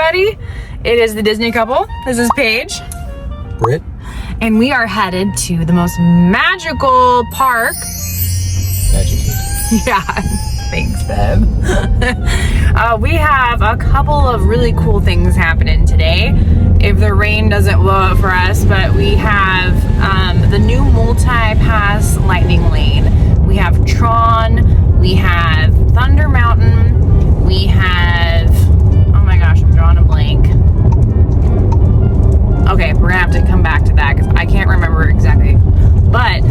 everybody. It is the Disney couple. This is Paige. Britt. And we are headed to the most magical park. Magic. Yeah, thanks, babe. We have a couple of really cool things happening today. If the rain doesn't blow up for us, but we have the new multi-pass lightning lane. We have Tron, we have Thunder Mountain, we have, oh my gosh, I'm drawing a blank. Okay, we're gonna have to come back to that because I can't remember exactly. But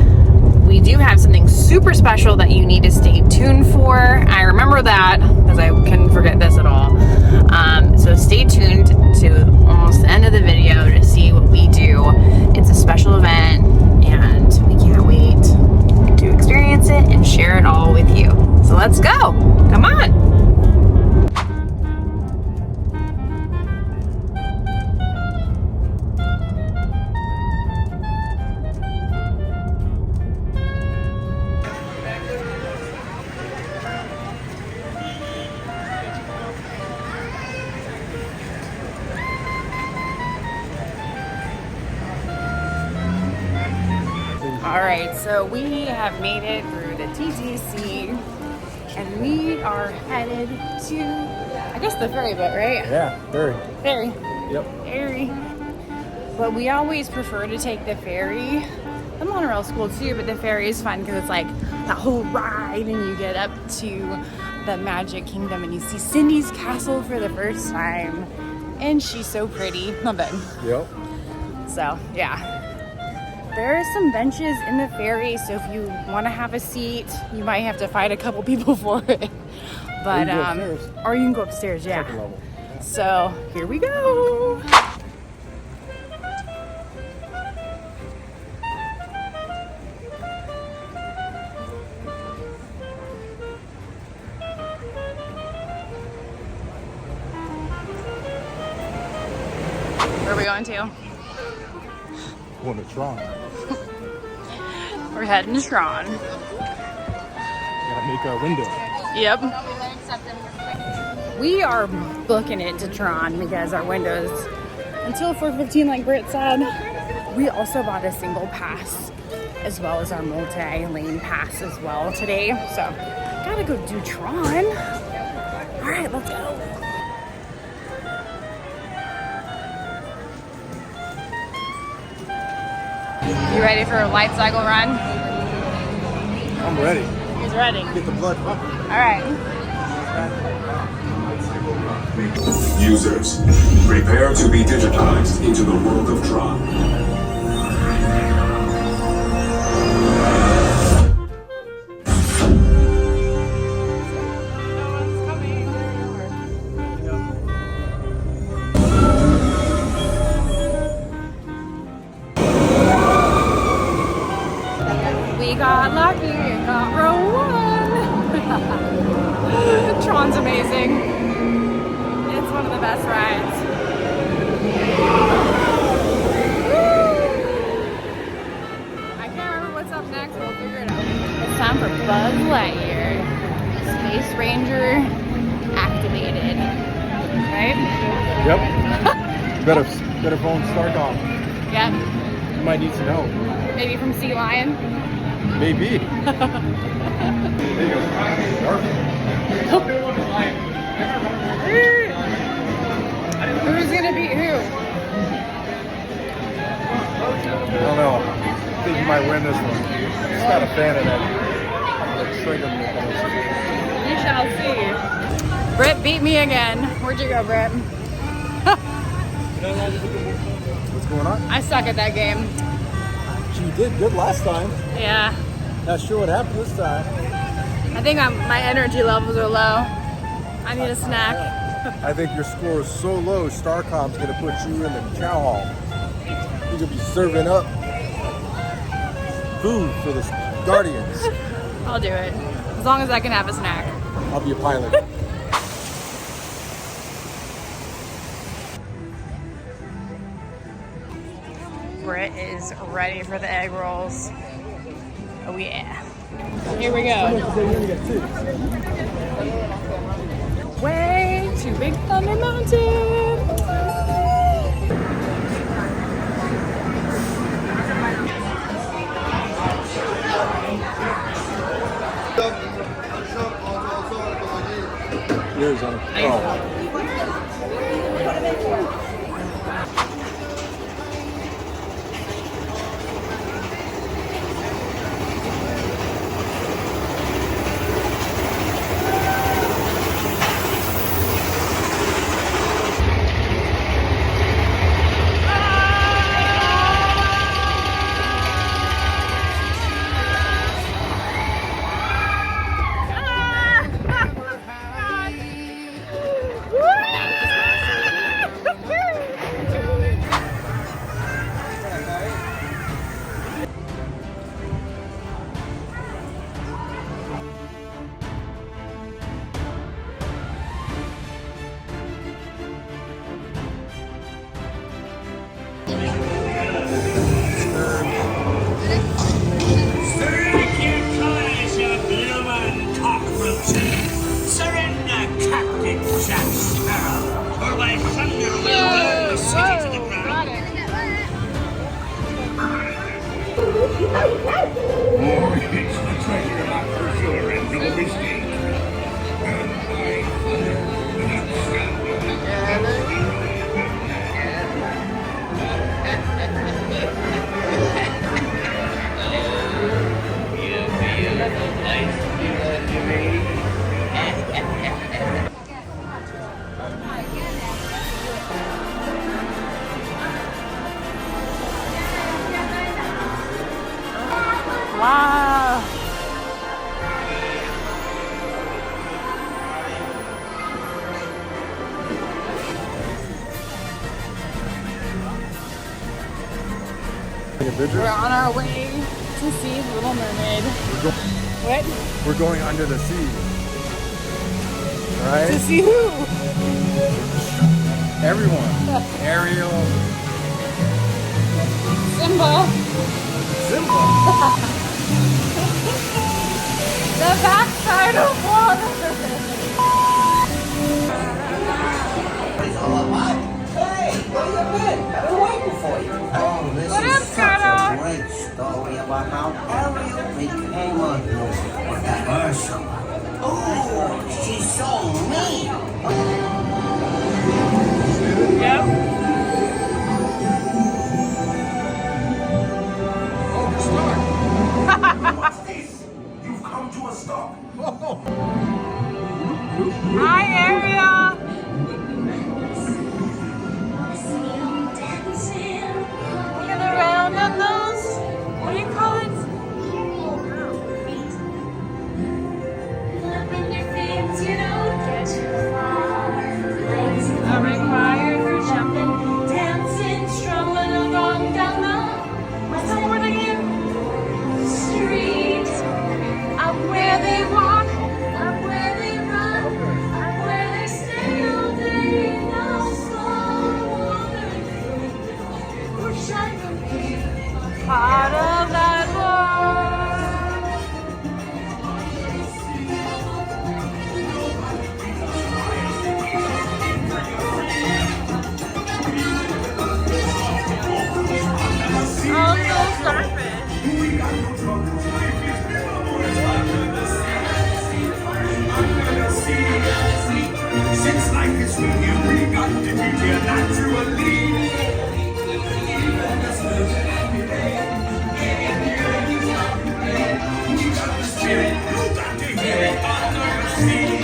we do have something super special that you need to stay tuned for. I remember that because I couldn't forget this at all. So stay tuned to almost the end of the video to see what we do. It's a special event and we can't wait to experience it and share it all with you. So let's go. Come on. All right, so we have made it through the TTC and we are headed to, I guess, the ferry boat, right? Yeah, ferry. Ferry. Yep. Ferry. But we always prefer to take the ferry. The monorail's cool too, but the ferry is fun because it's like that whole ride and you get up to the Magic Kingdom and you see Cindy's castle for the first time. And she's so pretty. Love it. Yep. So, yeah. There are some benches in the ferry, so if you want to have a seat, you might have to fight a couple people for it. But or you can go upstairs, yeah. Second level. So here we go. Where are we going to? Going to Tron. We're heading to Tron. Gotta make our window. Yep. We are booking it to Tron because our windows until 4:15, like Britt said. We also bought a single pass as well as our multi-lane pass as well today. So gotta go do Tron. All right, let's go. You ready for a light cycle run? I'm ready. He's ready. Get the blood pumping. All right. Users, prepare to be digitized into the world of Tron. We got lucky and got row one. Tron's amazing. It's one of the best rides. I can't remember what's up next, but we'll figure it out. It's time for Buzz Lightyear. Space Ranger activated. Right? Yep. better phone StarCom. Yeah. You might need some help. Maybe from Sea Lion. Maybe. There you go. Who's gonna beat who? I don't know. I think you might win this one. Just not a fan of that. Trigger We shall see. Britt beat me again. Where'd you go, Britt? What's going on? I suck at that game. You did good last time. Yeah. Not sure what happened this time. I think my energy levels are low. I need a snack. I think your score is so low, StarCom's gonna put you in the chow hall. You're gonna be serving up food for the Guardians. I'll do it. As long as I can have a snack. I'll be a pilot. Britt is ready for the egg rolls. Oh yeah. Here we go. Way to Big Thunder Mountain. Adventures? We're on our way to see Little Mermaid. What? We're going under the sea. Alright? To see who? Everyone. Ariel. Simba. Simba. The backside of water. Hey, where you been? I've been waiting for you. Oh, this What is up, such Shadow? a great story about how Ariel became a person. Oh, she's so mean. Yep. What's this? You've come to a stop. Hi, Ariel. Looking around at those. What do you call it? A required for jumping, dancing, strolling along down the. What's the word again? Street. Up where they walk, up where they run, up where they stay all day. No slow wandering through. Wish I could be part of that world. Oh, so starfish. Since life is sweet, we got to teach you naturally. Spirit, you got to hear it under the sea.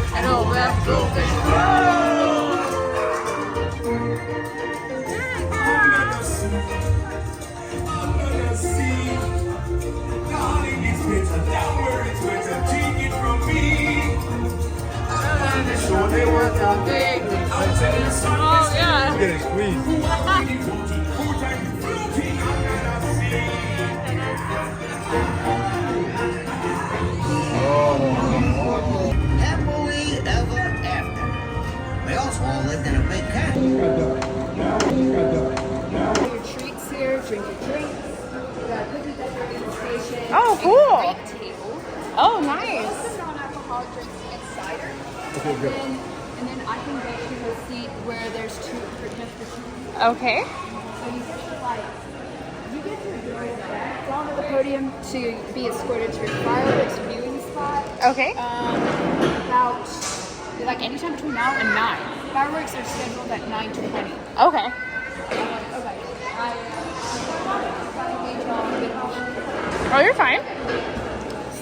I know, we have to go fish. Sure they work out big. Oh, yeah. Getting squeezed. Happily ever after. They also all lived in a big cabin. Your treats here, drink your drinks. We got a cookie decorating station. Oh, a cool. great table. Oh, nice. Some non-alcoholic drinks and cider. Okay, good. And then I can get you a seat where there's two for just for two. Okay. So you get to down to the podium to be escorted to your fireworks viewing spot. Okay. About like anytime between now and 9. Fireworks are scheduled at 9:20. Okay. Okay. Oh, you're fine.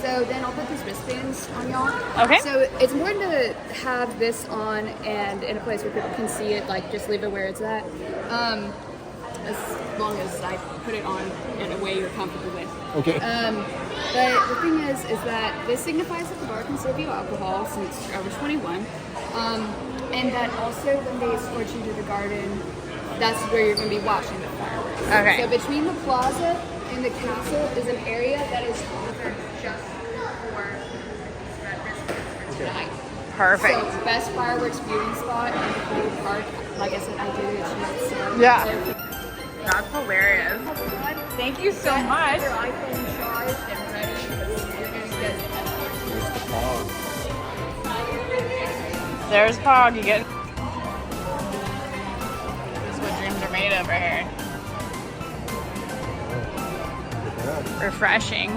So then I'll put these wristbands on y'all. Okay. So it's important to have this on and in a place where people can see it, like just leave it where it's at. As long as I put it on in a way you're comfortable with. Okay. But the thing is that this signifies that the bar can serve you alcohol since you're over 21. And that also when they escort you to the garden, that's where you're going to be watching the fireworks. Okay. So between the plaza and the castle is an area that is reserved just for tonight. Perfect. So best fireworks viewing spot in the whole park. Like I said, I did it. So Yeah. That's hilarious. Thank you so much. Your iPhone charged and ready. You're going to get There's Pog. You get. This is what dreams are made of right here. Refreshing.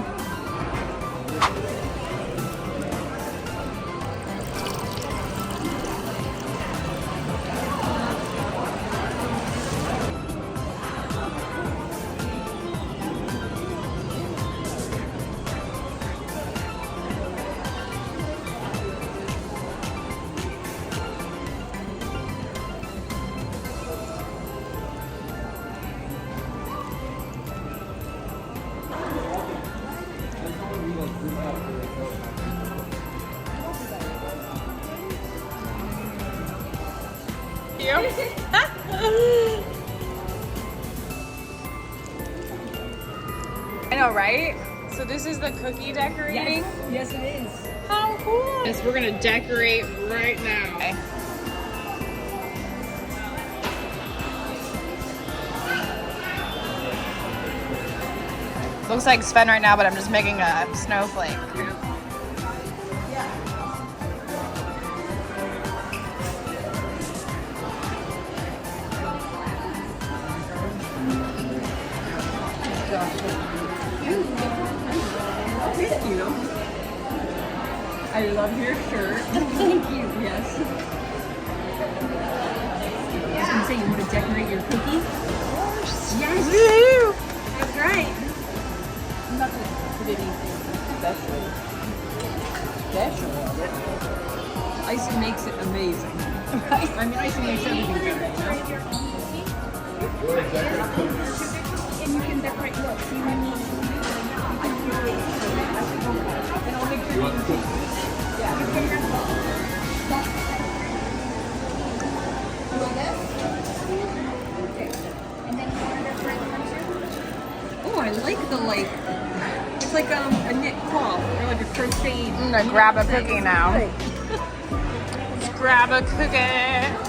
you. I know, right? So this is the cookie decorating? Yes, it is. How cool. Yes, we're gonna decorate right now. Okay. Looks like Sven right now, but I'm just making a snowflake. Thank you. I love your shirt. Thank you. Yes. I was gonna say, you want to decorate your cookies? Of course. Yes. Woo! That's right. I'm not gonna put anything special on it. Icing makes it amazing. Right? I mean, icing makes everything better. And you can decorate. Look, see my niece. And I'll make sure you Oh, I like the it's like a knit cloth or like a crocheted. I'm gonna grab a cookie now. Let's grab a cookie.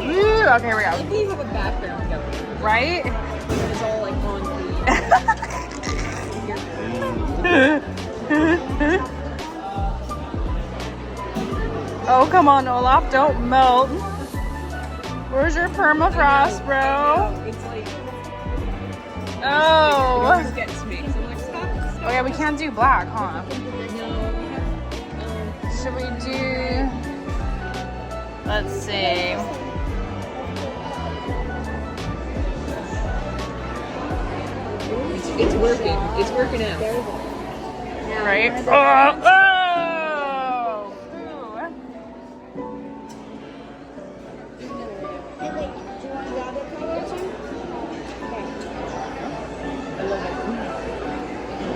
Ooh, okay, here we I think you have a background going. go. Right? It's all like on Oh, come on, Olaf, don't melt. Where's your permafrost, bro? It's like it Oh. always gets me. So I'm like, stop. Oh yeah, we can't do black, huh? No, Should we do... Let's see. it's working. It's working out. Right? Oh!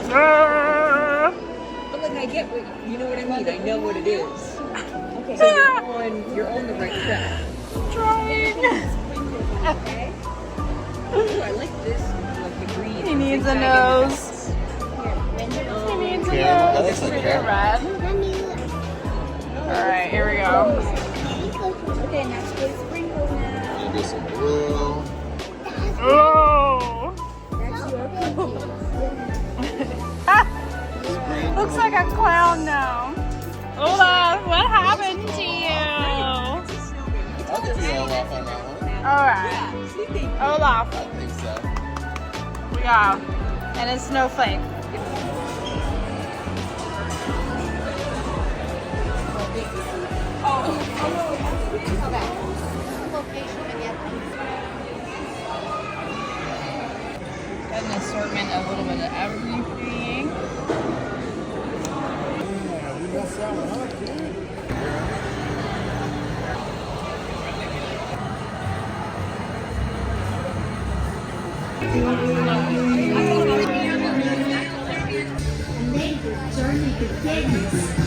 Ooh. But like, I get what you know what I mean. I know what it is. Okay. So you're on the right track. Trying. Ooh, I like this. Like the green. He needs a nose. He needs a nose. looks like Red. carrot. Alright, here we go. Okay, next is sprinkles now. Do some blue. Oh! That's your cookies. Looks like a clown now. Olaf, what happened to you? I'll give you all off on that one. Alright. Olaf, I think so. we got and a snowflake. Got an assortment of a little bit of everything. Yeah, we messed that one up, dude. Journey begins.